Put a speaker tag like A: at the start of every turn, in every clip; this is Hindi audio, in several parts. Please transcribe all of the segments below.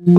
A: अस्सलाम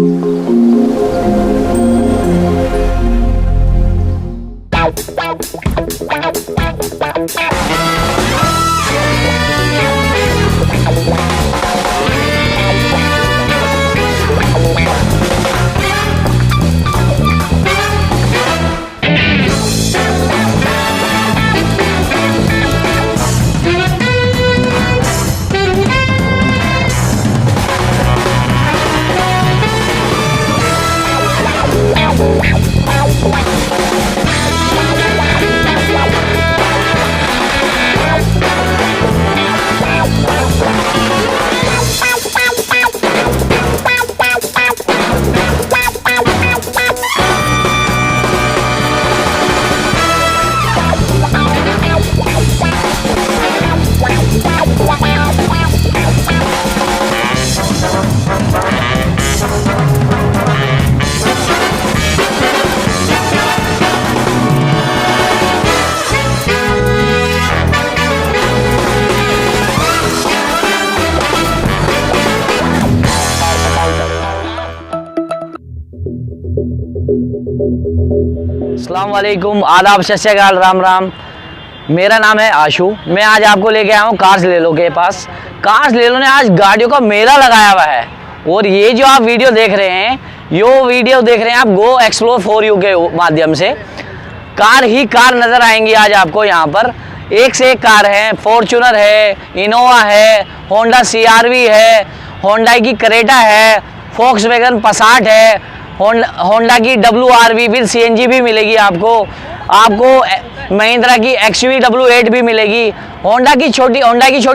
A: वालेकुम, आदाब, सत श्री अकाल, राम राम। मेरा नाम है आशु। मैं आज आपको लेके आया हूँ कार्स ले लो के पास। कार्स ले लो ने आज गाड़ियों का मेला लगाया हुआ है और ये जो आप वीडियो देख रहे हैं, आप गो एक्सप्लोर फॉर यू के माध्यम से कार ही कार नज़र आएंगी आज आपको। यहाँ पर एक से एक कार है, फॉर्च्यूनर है, इनोवा है, होंडा CR-V है, होंडा की क्रेटा है, फोक्सवैगन पसाट है, होंडा की WR-V विद CNG भी मिलेगी आपको महिंद्रा की XUV W8 भी मिलेगी, होंडा की छोटी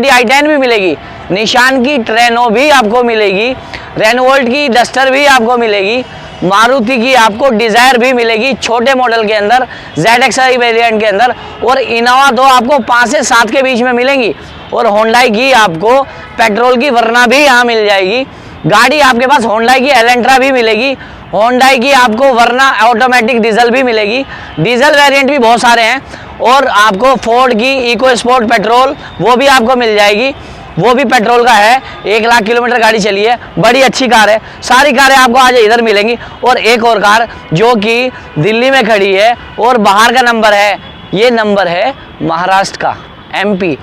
A: i10 भी मिलेगी, निशान की ट्रेनो भी आपको मिलेगी, रेनोल्ट की डस्टर भी आपको मिलेगी, मारुति की आपको डिज़ायर भी मिलेगी छोटे मॉडल के अंदर, ZXi वेरिएंट के अंदर, और इनोवा तो आपको 5 से 7 के बीच में मिलेंगी, और होंडा की आपको पेट्रोल की वरना भी यहाँ मिल जाएगी। गाड़ी आपके पास होंडा की एलेंट्रा भी मिलेगी, होंडा की आपको वरना ऑटोमेटिक डीजल भी मिलेगी, डीजल वेरिएंट भी बहुत सारे हैं, और आपको फोर्ड की इको स्पोर्ट पेट्रोल वो भी आपको मिल जाएगी, वो भी पेट्रोल का है। 1 लाख किलोमीटर गाड़ी चली है, बड़ी अच्छी कार है। सारी कारें आपको आज इधर मिलेंगी। और एक और कार जो कि दिल्ली में खड़ी है और बाहर का नंबर है, ये नंबर है महाराष्ट्र का, MP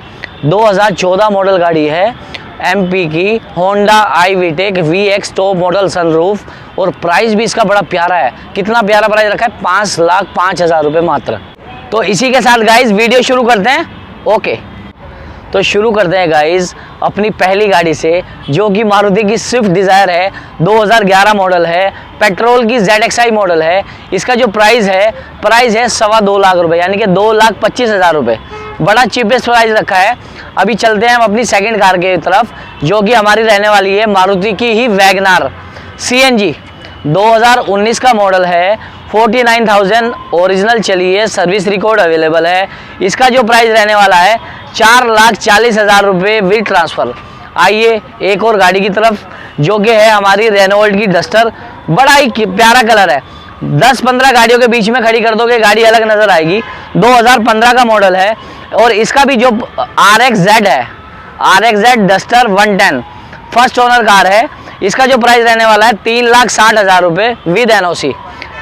A: 2014 मॉडल गाड़ी है, MP की Honda iVTEC VX top model sunroof, और प्राइस भी इसका बड़ा प्यारा है। कितना प्यारा प्राइस रखा है, 5,05,000 रुपये मात्र। तो इसी के साथ गाइज वीडियो शुरू करते हैं। ओके, तो शुरू करते हैं गाइज अपनी पहली गाड़ी से, जो कि मारुति की स्विफ्ट डिज़ायर है, 2011 मॉडल है, पेट्रोल की ZXi मॉडल है। इसका जो प्राइस है 2.25 लाख रुपये, यानी कि 2,25,000 रुपये। बड़ा चीपेस्ट प्राइस रखा है। अभी चलते हैं हम अपनी सेकंड कार के तरफ, जो कि हमारी रहने वाली है मारुति की ही वैगनार CNG 2019 का मॉडल है, 49,000 ओरिजिनल चली है, सर्विस रिकॉर्ड अवेलेबल है। इसका जो प्राइस रहने वाला है 4,40,000 रुपये विद ट्रांसफ़र। आइए एक और गाड़ी की तरफ, जो कि है हमारी रेनोल्ट की डस्टर। बड़ा ही प्यारा कलर है, 10-15 गाड़ियों के बीच में खड़ी कर दोगे गाड़ी अलग नज़र आएगी। 2015 का मॉडल है, और इसका भी जो RXZ है, RXZ duster 110 first owner car है। इसका जो प्राइस रहने वाला है 3,60,000 रुपये विद NOC।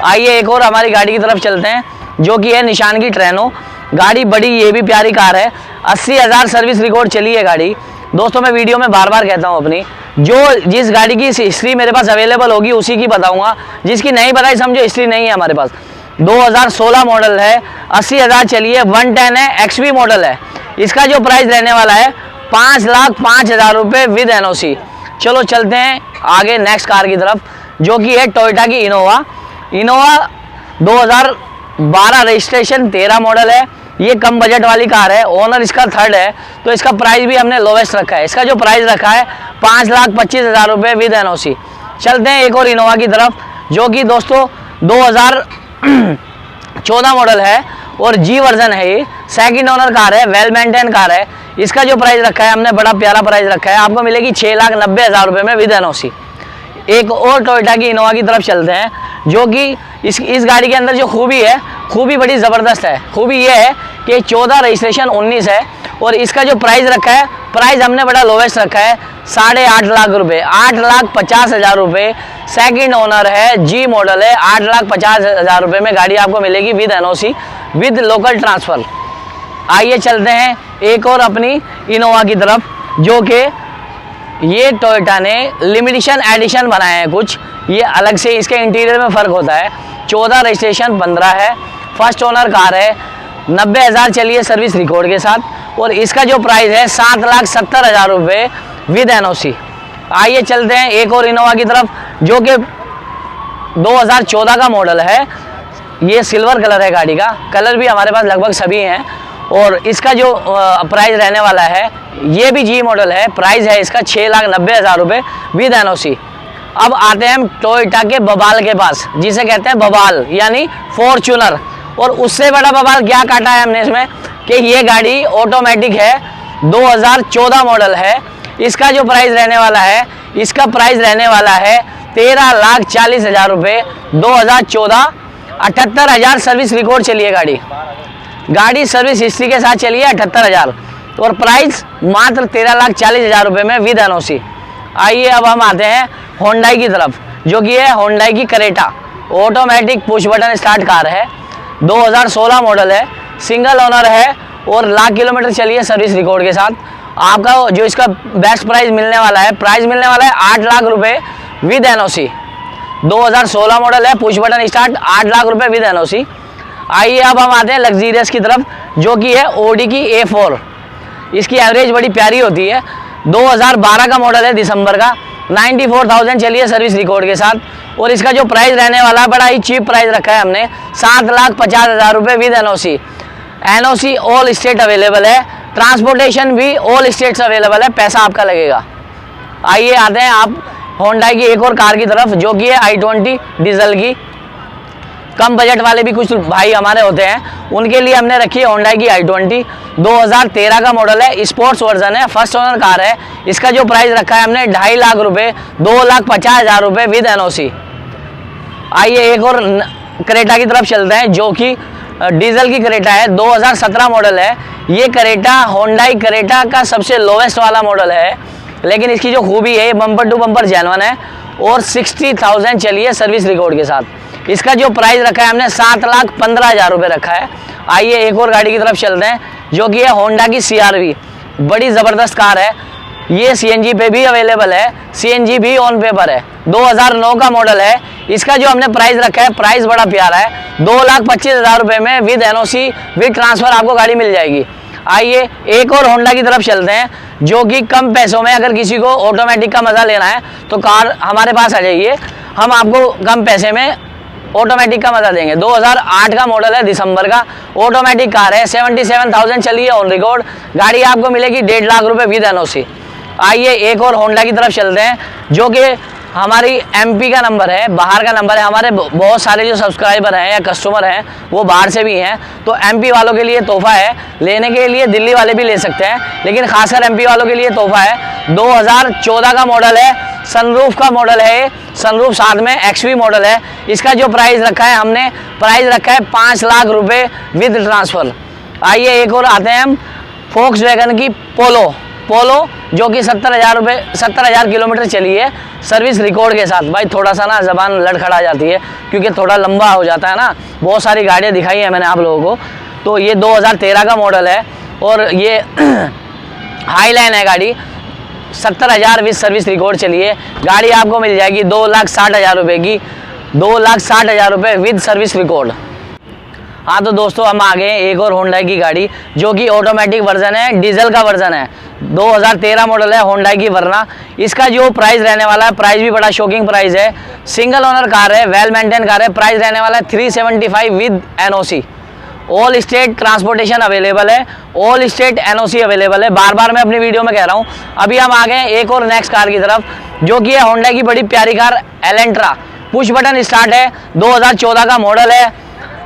A: आइए एक और हमारी गाड़ी की तरफ चलते हैं, जो कि है निशान की ट्रेनो। गाड़ी बड़ी, ये भी प्यारी कार है, 80,000 सर्विस रिकॉर्ड चली है गाड़ी। दोस्तों मैं वीडियो में बार बार कहता हूँ अपनी, जिस गाड़ी की हिस्ट्री मेरे पास अवेलेबल होगी उसी की बताऊँगा, जिसकी नहीं बताई समझो हिस्ट्री नहीं है हमारे पास। 2016 मॉडल है, 80,000 चली है, 110 है, XV मॉडल है। इसका जो प्राइस रहने वाला है 5,05,000 रुपये विद NOC। चलो चलते हैं आगे नेक्स्ट कार की तरफ, जो कि है टोयोटा की इनोवा 2012 रजिस्ट्रेशन, 13 मॉडल है। ये कम बजट वाली कार है, ओनर इसका थर्ड है, तो इसका प्राइस भी हमने लोवेस्ट रखा है। इसका जो प्राइस रखा है 5,25,000 रुपये विद NOC। चलते हैं एक और इनोवा की तरफ, जो कि दोस्तों 2014 मॉडल है और G वर्जन है। ये सेकंड ओनर कार है, वेल मेंटेन कार है। इसका जो प्राइस रखा है हमने बड़ा प्यारा प्राइस रखा है, आपको मिलेगी 6,90,000 रुपये में विद NOC। एक और टोयोटा की इनोवा की तरफ चलते हैं, जो कि इस गाड़ी के अंदर जो खूबी बड़ी ज़बरदस्त है। खूबी ये है कि 14 रजिस्ट्रेशन 19 है, और इसका जो प्राइस रखा है प्राइस हमने बड़ा लोवेस्ट रखा है 8.5 लाख रुपए, 8,50,000 रुपए। सेकंड ओनर है, जी मॉडल है, 8,50,000 रुपए में गाड़ी आपको मिलेगी with NOC, with local transfer. आइए चलते हैं एक और अपनी इनोवा की तरफ, जो कि ये टोयोटा ने लिमिटेशन एडिशन बनाया है कुछ, ये अलग से इसके इंटीरियर में फ़र्क होता है। 14 रजिस्ट्रेशन 15 है, फर्स्ट ओनर कार है, 90,000 चली है सर्विस रिकॉर्ड के साथ, और इसका जो प्राइस है 7,70,000 रुपये विद एनओसी। आइए चलते हैं एक और इनोवा की तरफ, जो कि 2014 का मॉडल है। ये सिल्वर कलर है गाड़ी का, कलर भी हमारे पास लगभग सभी हैं, और इसका जो प्राइस रहने वाला है, ये भी जी मॉडल है, प्राइस है इसका 6,90,000 रुपये विद एनओसी। अब आते हैं हम टोयोटा के बवाल के पास, जिसे कहते हैं बवाल यानी फॉर्च्यूनर। और उससे बड़ा बवाल क्या काटा है हमने इसमें कि ये गाड़ी ऑटोमेटिक है, 2014 मॉडल है। इसका जो प्राइस रहने वाला है, इसका प्राइस रहने वाला है 13,40,000 रुपये, 2014, 78,000 सर्विस रिकॉर्ड चली है गाड़ी सर्विस हिस्ट्री के साथ चली है 78,000, और प्राइस मात्र 13,40,000 रुपये में विद एनओसी। आइए अब हम आते हैं होंडाई की तरफ, जो कि है होंडाई की Creta, automatic push button start car है, 2016 मॉडल है, सिंगल ओनर है, और लाख किलोमीटर चली है सर्विस रिकॉर्ड के साथ। आपका जो इसका बेस्ट प्राइस मिलने वाला है, 8 लाख रुपये विद एनओसी। 2016 मॉडल है, पुश बटन स्टार्ट, 8 लाख रुपये विद एनओसी। आइए अब हम आते हैं लग्जीरियस की तरफ, जो कि है ओडी की A4। इसकी एवरेज बड़ी प्यारी होती है, 2012 का मॉडल है, दिसंबर का, 94,000 चली है सर्विस रिकॉर्ड के साथ, और इसका जो प्राइस रहने वाला है बड़ा ही चीप प्राइस रखा है हमने, 7,50,000 रुपये with NOC. NOC all state available है, ट्रांसपोर्टेशन भी ऑल स्टेट्स अवेलेबल है, पैसा आपका लगेगा। आइए आते हैं आप होंडाई की एक और कार की तरफ, जो कि है i20 डीजल की। कम बजट वाले भी कुछ भाई हमारे होते हैं, उनके लिए हमने रखी है होंडाई की i20, 2013 का मॉडल है, स्पोर्ट्स वर्जन है, फर्स्ट ओनर कार है। इसका जो प्राइस रखा है हमने 2.5 लाख रुपये, 2,50,000 रुपये विद एनओसी। आइए एक और क्रेटा की तरफ चलते हैं, जो कि डीजल की क्रेटा है, 2017 मॉडल है। ये क्रेटा होंडाई क्रेटा का सबसे लोवेस्ट वाला मॉडल है, लेकिन इसकी जो खूबी है, ये बम्पर टू बम्पर जेन्युइन है, और 60,000 चली है सर्विस रिकॉर्ड के साथ। इसका जो प्राइस रखा है हमने 7,15,000 रुपये रखा है। आइए एक और गाड़ी की तरफ चलते हैं, जो कि है होंडा की CR-V, बड़ी ज़बरदस्त कार है। ये CNG पे भी अवेलेबल है, CNG भी ऑन पेपर है, 2009 का मॉडल है। इसका जो हमने प्राइस रखा है, प्राइस बड़ा प्यारा है, 2,25,000 रुपये में विद एनओसी विद ट्रांसफ़र आपको गाड़ी मिल जाएगी। आइए एक और होंडा की तरफ चलते हैं, जो कि कम पैसों में अगर किसी को ऑटोमेटिक का मज़ा लेना है तो कार हमारे पास आ जाइए, हम आपको कम पैसे में ऑटोमेटिक का मज़ा देंगे। 2008 का मॉडल है, दिसंबर का, ऑटोमेटिक कार है, 77,000 चली है ऑन रिकॉर्ड। गाड़ी आपको मिलेगी 1.5 लाख रुपये विद एनओसी। आइए एक और होंडा की तरफ चलते हैं, जो कि हमारी MP का नंबर है, बाहर का नंबर है। हमारे बहुत सारे जो सब्सक्राइबर हैं या कस्टमर हैं वो बाहर से भी हैं, तो MP वालों के लिए तोहफा है। लेने के लिए दिल्ली वाले भी ले सकते हैं, लेकिन खासकर MP वालों के लिए तोहफा है। 2014 का मॉडल है, सनरूफ का मॉडल है, सनरूफ साथ में XV मॉडल है। इसका जो प्राइस रखा है हमने, प्राइस रखा है 5 लाख रुपये विद ट्रांसफ़र। आइए एक और आते हैं हम फोक्सवैगन की पोलो, जो कि 70,000 किलोमीटर चली है सर्विस रिकॉर्ड के साथ। भाई थोड़ा सा ना ज़बान लड़खड़ा जाती है, क्योंकि थोड़ा लंबा हो जाता है ना, बहुत सारी गाड़ियाँ दिखाई हैं मैंने आप लोगों को। तो ये 2013 का मॉडल है, और ये हाईलाइन है गाड़ी, 70,000 विद सर्विस रिकॉर्ड चली है। गाड़ी आपको मिल जाएगी 2,60,000 रुपये की, 2,60,000 रुपये विद सर्विस रिकॉर्ड। हाँ तो दोस्तों हम आ गए एक और होंडाई की गाड़ी, जो कि ऑटोमेटिक वर्जन है, डीजल का वर्जन है, 2013 मॉडल है, होंडाई की वरना। इसका जो प्राइस रहने वाला है, प्राइस भी बड़ा शॉकिंग प्राइस है, सिंगल ओनर कार है, वेल मेंटेन कार है। प्राइस रहने वाला है 375 with NOC. All state transportation available है, ऑल स्टेट एनओसी अवेलेबल है। बार बार मैं अपनी वीडियो में कह रहा हूँ। अभी हम आ गए एक और नेक्स्ट कार की तरफ, जो कि है होंडाई की बड़ी प्यारी car Elantra, push button start है, 2014 का मॉडल है।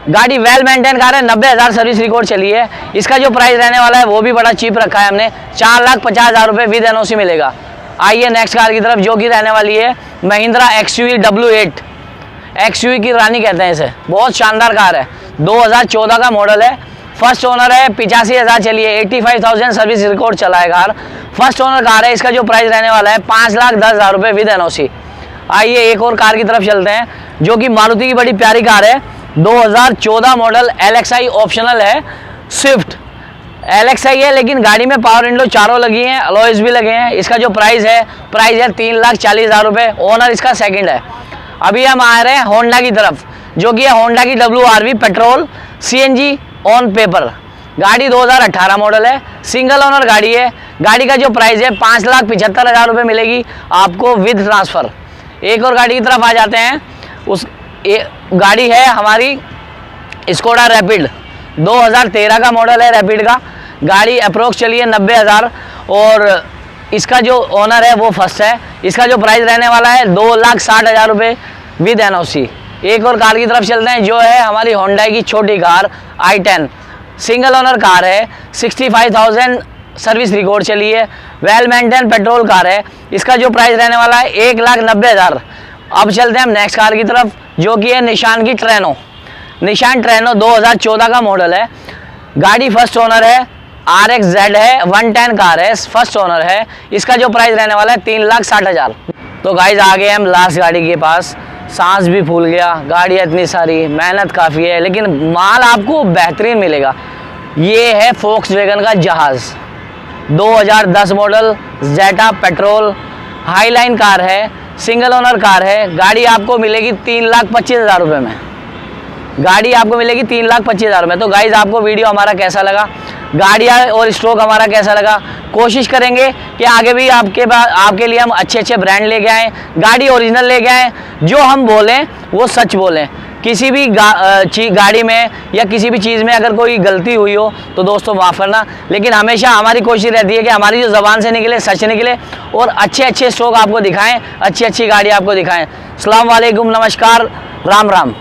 A: गाड़ी वेल मेंटेन कार है, 90,000 सर्विस रिकॉर्ड चली है। इसका जो प्राइस रहने वाला है वो भी बड़ा चीप रखा है हमने, 4,50,000 रुपये विद एनओसी मिलेगा। आइए नेक्स्ट कार की तरफ, जो कि रहने वाली है महिंद्रा XUV W8। XUV की रानी कहते हैं इसे, बहुत शानदार कार है, 2014 का मॉडल है, फर्स्ट ओनर है, 85,000 चलिए, 85,000 सर्विस रिकॉर्ड चला है कार। फर्स्ट ओनर कार है, इसका जो प्राइस रहने वाला है 5,10,000 रुपये विद एनओसी। आइए एक और कार की तरफ चलते हैं, जो कि मारुति की बड़ी प्यारी कार है। 2014 मॉडल LXi ऑप्शनल है, स्विफ्ट LXi है, लेकिन गाड़ी में पावर विंडो चारों लगी हैं, अलॉयज भी लगे हैं। इसका जो प्राइस है 3,40,000 रुपये। ओनर इसका सेकंड है। अभी हम आ रहे हैं होंडा की तरफ, जो कि है होंडा की WRV petrol CNG on paper. गाड़ी 2018 मॉडल है, सिंगल ओनर गाड़ी है। गाड़ी का जो प्राइस है 5,75,000 रुपये मिलेगी आपको विद ट्रांसफ़र। एक और गाड़ी की तरफ आ जाते हैं, गाड़ी है हमारी स्कोडा रैपिड, 2013 का मॉडल है रैपिड का। गाड़ी अप्रोक्स चली है 90,000 और इसका जो ओनर है वो फर्स्ट है। इसका जो प्राइस रहने वाला है 2,60,000 रुपये विद एनओसी। एक और कार की तरफ चलते हैं, जो है हमारी होंडा की छोटी car i10, single owner car है, 65,000 सर्विस रिकॉर्ड चली है, वेल मेंटेन पेट्रोल कार है। इसका जो प्राइस रहने वाला है 1,90,000। अब चलते हैं हम नेक्स्ट कार की तरफ, जो कि है निशान की ट्रेनो। निशान ट्रेनो 2014 का मॉडल है। गाड़ी फर्स्ट ओनर है, RXZ है, 110 कार है, फर्स्ट ओनर है। इसका जो प्राइस रहने वाला है 3,60,000। तो गाइज आ गए हम लास्ट गाड़ी के पास। सांस भी फूल गया, गाड़ियाँ इतनी सारी, मेहनत काफ़ी है, लेकिन माल आपको बेहतरीन मिलेगा। ये है फोक्सवैगन का जहाज़, 2010 मॉडल, जेटा पेट्रोल, हाईलाइन कार है, सिंगल ओनर कार है। गाड़ी आपको मिलेगी 3,25,000 रुपये में। गाड़ी आपको मिलेगी 3,25,000 में। तो गाइज आपको वीडियो हमारा कैसा लगा, गाड़ियाँ और स्टॉक हमारा कैसा लगा, कोशिश करेंगे कि आगे भी आपके लिए हम अच्छे अच्छे ब्रांड लेके आएँ, गाड़ी ओरिजिनल लेके आएँ, जो हम बोलें वो सच बोलें। किसी भी गाड़ी में या किसी भी चीज़ में अगर कोई गलती हुई हो तो दोस्तों माफ़ करना, लेकिन हमेशा हमारी कोशिश रहती है कि हमारी जो ज़बान से निकले सच निकले और अच्छे अच्छे स्टॉक आपको दिखाएं, अच्छी अच्छी गाड़ी आपको दिखाएं। अस्सलाम वालेकुम, नमस्कार, राम राम।